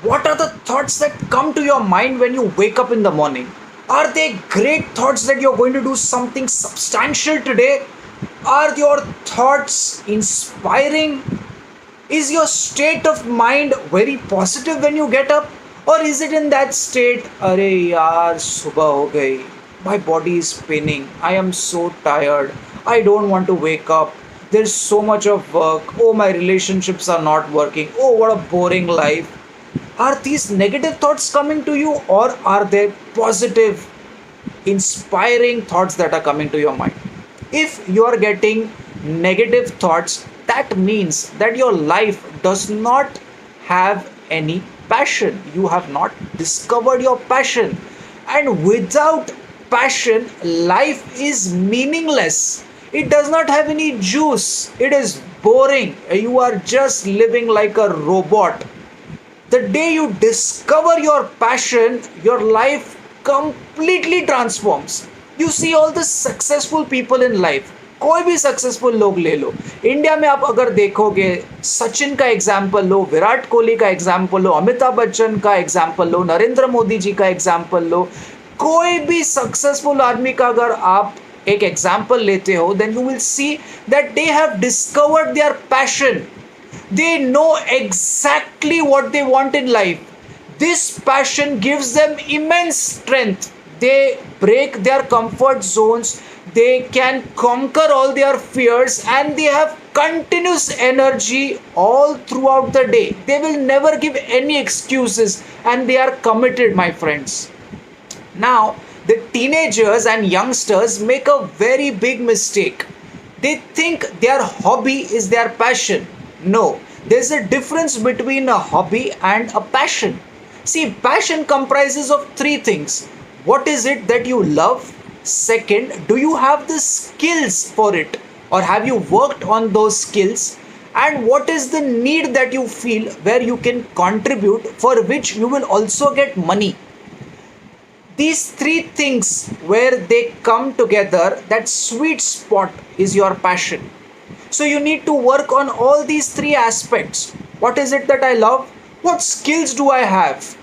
What are the thoughts that come to your mind when you wake up in the morning? Are they great thoughts that you're going to do something substantial today? Are your thoughts inspiring? Is your state of mind very positive when you get up? Or is it in that state, Arey yaar, subah ho gayi. My body is spinning. I am so tired. I don't want to wake up. There's so much of work. Oh, my relationships are not working. Oh, what a boring life. Are these negative thoughts coming to you, or are they positive, inspiring thoughts that are coming to your mind? If you are getting negative thoughts, that means that your life does not have any passion. You have not discovered your passion. And without passion, life is meaningless. It does not have any juice. It is boring. You are just living like a robot. The day you discover your passion, your life completely transforms. You see all the successful people in life. कोई भी successful लोग ले लो, India में आप अगर देखोगे, सचिन का example लो, विराट कोहली का एग्जाम्पल लो, अमिताभ बच्चन का एग्जाम्पल लो, नरेंद्र मोदी जी का एग्जाम्पल लो, कोई भी सक्सेसफुल आदमी का अगर आप एक एग्जाम्पल लेते हो, then you will see that they have discovered their passion. They know exactly what they want in life. This passion gives them immense strength. They break their comfort zones, they can conquer all their fears, and they have continuous energy all throughout the day. They will never give any excuses, and they are committed, my friends. Now, the teenagers and youngsters make a very big mistake. They think their hobby is their passion. No, there's a difference between a hobby and a passion. See, passion comprises of three things. What is it that you love? Second, do you have the skills for it? Or have you worked on those skills? And what is the need that you feel where you can contribute, for which you will also get money? These three things, where they come together, that sweet spot is your passion. So you need to work on all these three aspects. What is it that I love? What skills do I have?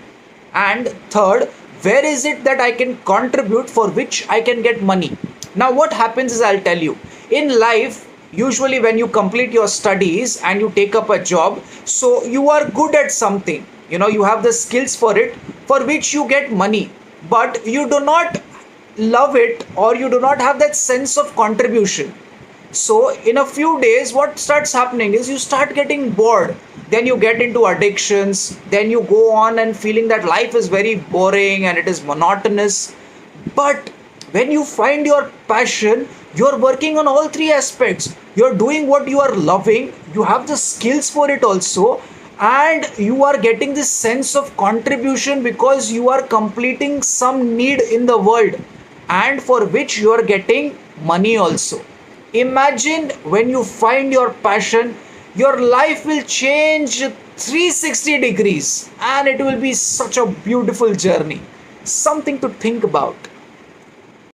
And third, where is it that I can contribute, for which I can get money? Now what happens is, I'll tell you. In life, usually when you complete your studies and you take up a job, so you are good at something. You have the skills for it, for which you get money. But you do not love it, or you do not have that sense of contribution. So in a few days, what starts happening is you start getting bored. Then you get into addictions. Then you go on and feeling that life is very boring and it is monotonous. But when you find your passion, you're working on all three aspects. You're doing what you are loving. You have the skills for it also. And you are getting this sense of contribution, because you are completing some need in the world, and for which you are getting money also. Imagine when you find your passion, your life will change 360 degrees, and it will be such a beautiful journey. Something to think about.